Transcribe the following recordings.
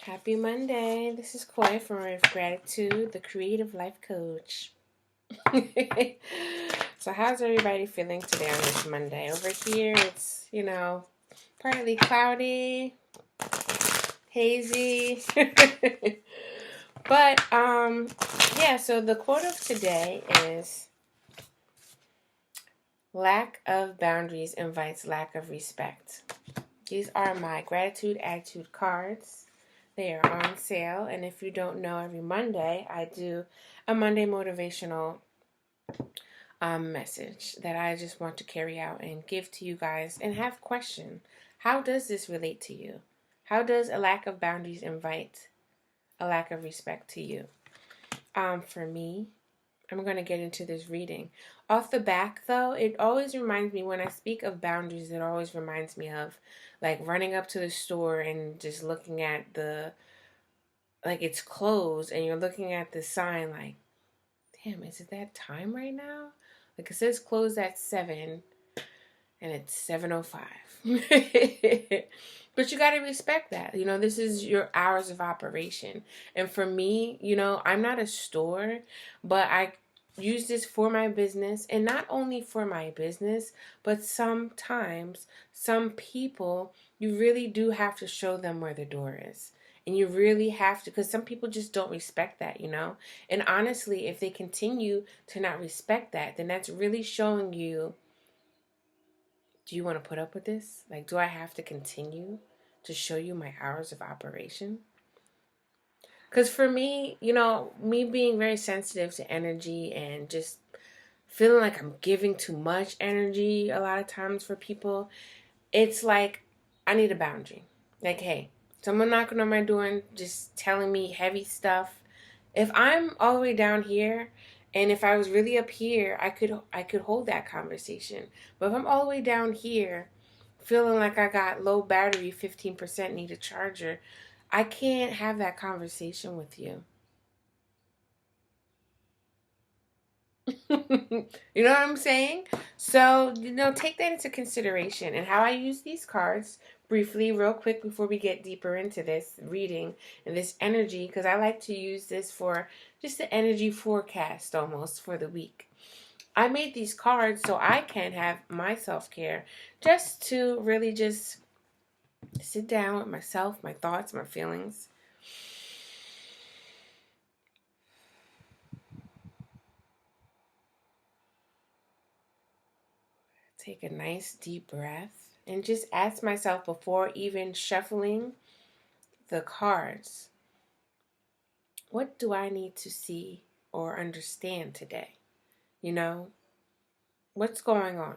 Happy Monday. This is Koi from Ray of Gratitude, the Creative Life Coach. So, how's everybody feeling today on this Monday? Over here, it's, partly cloudy, hazy. But, so the quote of today is lack of boundaries invites lack of respect. These are my gratitude attitude cards. They are on sale, and if you don't know, every Monday I do a Monday motivational message that I just want to carry out and give to you guys and have question. How does this relate to you? How does a lack of boundaries invite a lack of respect to you? For me, I'm going to get into this reading. Off the back, though, it always reminds me, when I speak of boundaries, it always reminds me of like running up to the store and just looking at it's closed, and you're looking at the sign like, damn, is it that time right now? Like, it says closed at 7 and it's 7:05. But you got to respect that. This is your hours of operation. And for me, I'm not a store, but I use this for my business, and not only for my business, but sometimes some people, you really do have to show them where the door is. And you really have to, because some people just don't respect that, And honestly, if they continue to not respect that, then that's really showing you, do you want to put up with this? Like, do I have to continue to show you my hours of operation? Because for me, me being very sensitive to energy and just feeling like I'm giving too much energy a lot of times for people, it's like I need a boundary. Like, hey, someone knocking on my door and just telling me heavy stuff. If I'm all the way down here, and if I was really up here, I could hold that conversation. But if I'm all the way down here, feeling like I got low battery, 15%, need a charger, I can't have that conversation with you. You know what I'm saying? So, take that into consideration. And how I use these cards, briefly, real quick, before we get deeper into this reading and this energy, because I like to use this for just the energy forecast almost for the week. I made these cards so I can have my self-care, just to really just sit down with myself, my thoughts, my feelings. Take a nice deep breath and just ask myself, before even shuffling the cards, what do I need to see or understand today? What's going on?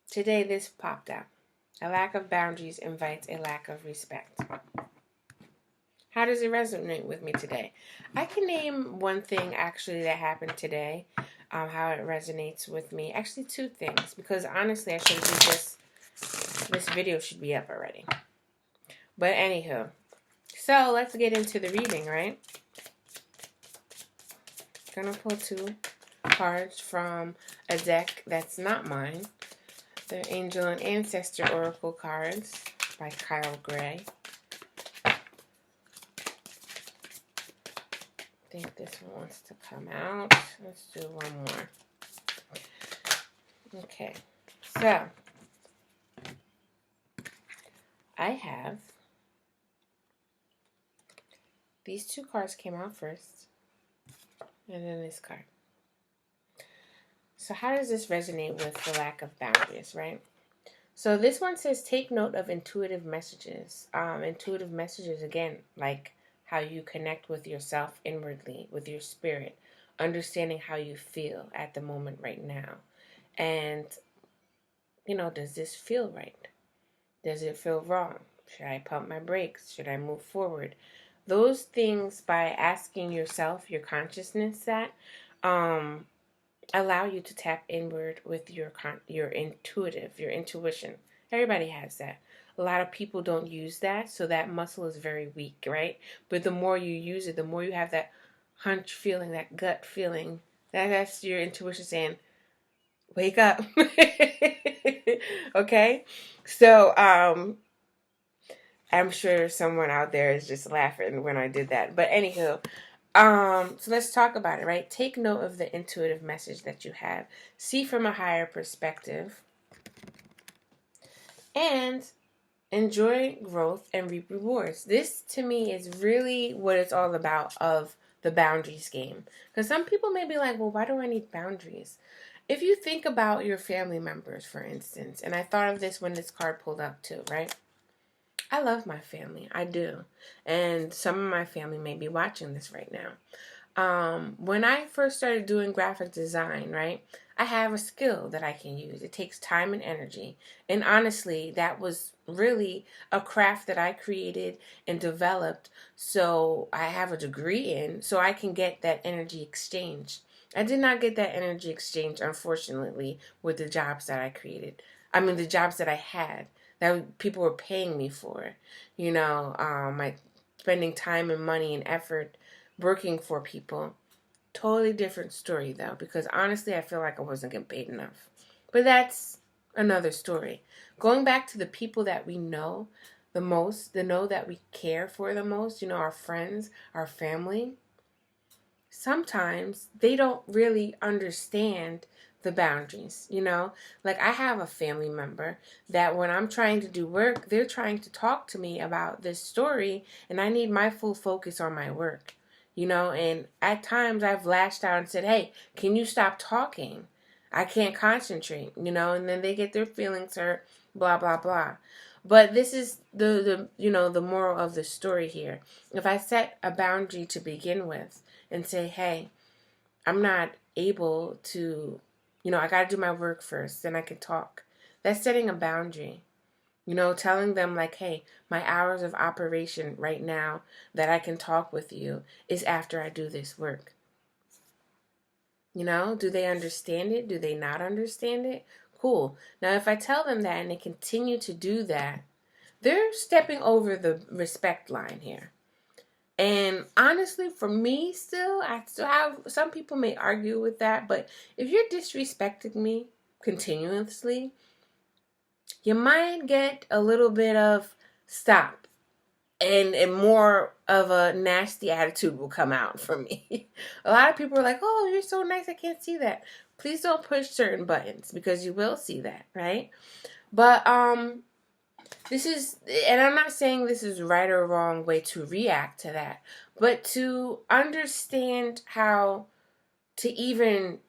Today this popped out. A lack of boundaries invites a lack of respect. How does it resonate with me today? I can name one thing actually that happened today, how it resonates with me. Actually, two things, because honestly, I should have just this video should be up already. But anywho, so let's get into the reading, right? I'm gonna pull two cards from a deck that's not mine. The Angel and Ancestor Oracle cards by Kyle Gray. I think this one wants to come out. Let's do one more. Okay, so I have these two cards came out first, and then this card. So how does this resonate with the lack of boundaries, right? So this one says, take note of intuitive messages. Intuitive messages, again, like how you connect with yourself inwardly, with your spirit, understanding how you feel at the moment right now. And, does this feel right? Does it feel wrong? Should I pump my brakes? Should I move forward? Those things, by asking yourself, your consciousness, that allow you to tap inward with your intuition. Everybody has that. A lot of people don't use that, so that muscle is very weak, right? But the more you use it, the more you have that hunch feeling, that gut feeling. That's your intuition saying, wake up. Okay? So, I'm sure someone out there is just laughing when I did that. But anywho, so let's talk about it, right? Take note of the intuitive message that you have. See from a higher perspective. And enjoy growth and reap rewards. This to me is really what it's all about of the boundaries game. Because some people may be like, well, why do I need boundaries? If you think about your family members, for instance, and I thought of this when this card pulled up too, right? I love my family. I do. And some of my family may be watching this right now. When I first started doing graphic design, right, I have a skill that I can use. It takes time and energy. And honestly, that was really a craft that I created and developed. So I have a degree in, so I can get that energy exchange. I did not get that energy exchange, unfortunately, with the jobs that I created. I mean, the jobs that I had that people were paying me for. My spending time and money and effort working for people. Totally different story though, because honestly I feel like I wasn't getting paid enough. But that's another story. Going back to the people that we know the most, the know that we care for the most, our friends, our family, sometimes they don't really understand the boundaries, Like I have a family member that when I'm trying to do work, they're trying to talk to me about this story and I need my full focus on my work. And at times I've lashed out and said, hey, can you stop talking? I can't concentrate, and then they get their feelings hurt, blah, blah, blah. But this is the moral of the story here. If I set a boundary to begin with and say, hey, I'm not able to, I got to do my work first, then I can talk. That's setting a boundary. Telling them like, hey, my hours of operation right now that I can talk with you is after I do this work. Do they understand it? Do they not understand it? Cool. Now, if I tell them that and they continue to do that, they're stepping over the respect line here. And honestly, for me I still have, some people may argue with that, but if you're disrespecting me continuously, you might get a little bit of stop, and more of a nasty attitude will come out from me. A lot of people are like, oh, you're so nice, I can't see that. Please don't push certain buttons because you will see that, right? But this is, and I'm not saying this is right or wrong way to react to that, but to understand how to even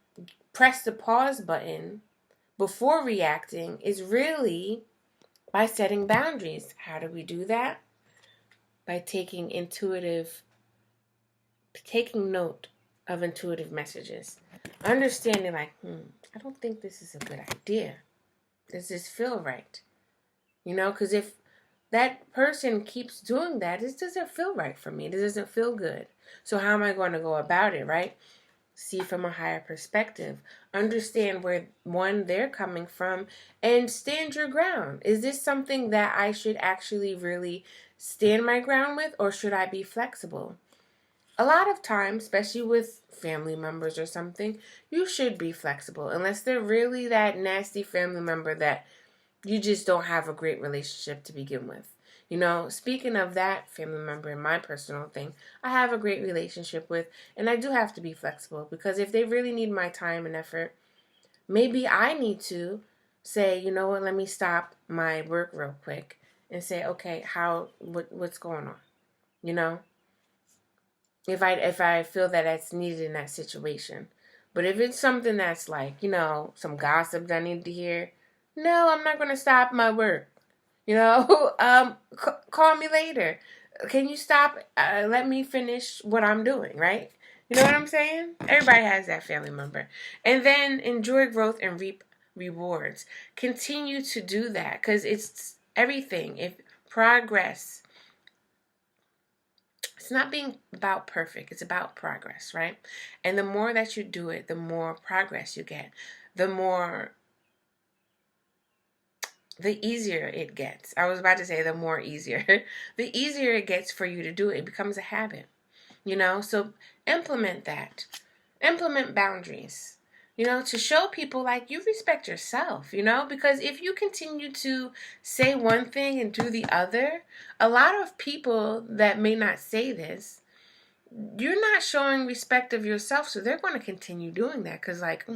press the pause button before reacting is really by setting boundaries. How do we do that? By taking note of intuitive messages. Understanding like, I don't think this is a good idea. Does this feel right? Because if that person keeps doing that, this doesn't feel right for me. This doesn't feel good. So how am I going to go about it, right? See from a higher perspective. Understand where, they're coming from and stand your ground. Is this something that I should actually really stand my ground with, or should I be flexible? A lot of times, especially with family members or something, you should be flexible unless they're really that nasty family member that you just don't have a great relationship to begin with. Speaking of that family member in my personal thing, I have a great relationship with, and I do have to be flexible because if they really need my time and effort, maybe I need to say, you know what, let me stop my work real quick and say, okay, what's going on? If I feel that that's needed in that situation. But if it's something that's like, some gossip that I need to hear, no, I'm not going to stop my work. Call me later. Can you stop? Let me finish what I'm doing, right? You know what I'm saying? Everybody has that family member. And then enjoy growth and reap rewards. Continue to do that because it's everything. If progress, it's not being about perfect. It's about progress, right? And the more that you do it, the more progress you get. The easier it gets. I was about to say the more easier. The easier it gets for you to do it. It becomes a habit, So implement that. Implement boundaries. to show people like you respect yourself, because if you continue to say one thing and do the other, a lot of people that may not say this, you're not showing respect of yourself, so they're going to continue doing that because like,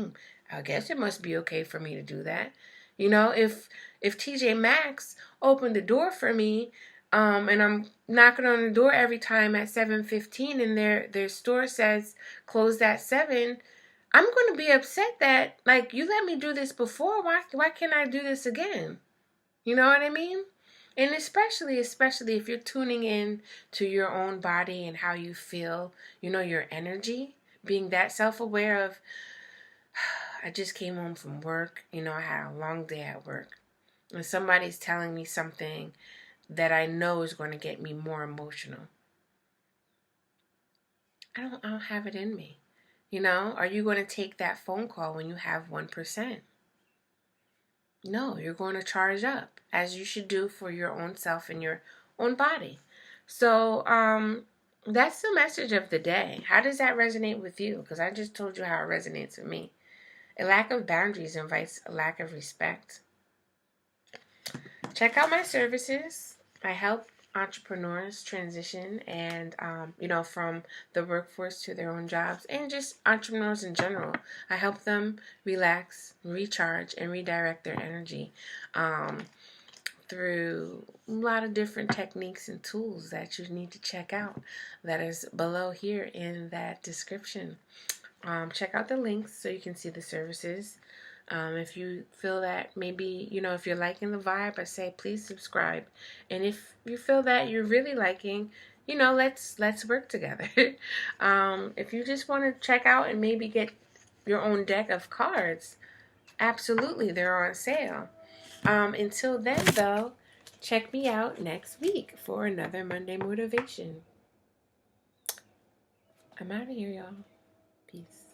I guess it must be okay for me to do that. If TJ Maxx opened the door for me, and I'm knocking on the door every time at 7:15 and their store says closed at 7, I'm going to be upset that like you let me do this before. Why can't I do this again? You know what I mean? And especially if you're tuning in to your own body and how you feel, your energy, being that self-aware of, I just came home from work, I had a long day at work, and somebody's telling me something that I know is going to get me more emotional. I don't have it in me. Are you going to take that phone call when you have 1%? No, you're going to charge up, as you should do for your own self and your own body. So, that's the message of the day. How does that resonate with you? Because I just told you how it resonates with me. A lack of boundaries invites a lack of respect. Check out my services. I help entrepreneurs transition and, from the workforce to their own jobs, and just entrepreneurs in general. I help them relax, recharge, and redirect their energy through a lot of different techniques and tools that you need to check out. That is below here in that description. Check out the links so you can see the services. If you feel that maybe, if you're liking the vibe, I say please subscribe. And if you feel that you're really liking, let's work together. If you just want to check out and maybe get your own deck of cards, absolutely, they're on sale. Until then, though, check me out next week for another Monday Motivation. I'm out of here, y'all. Peace.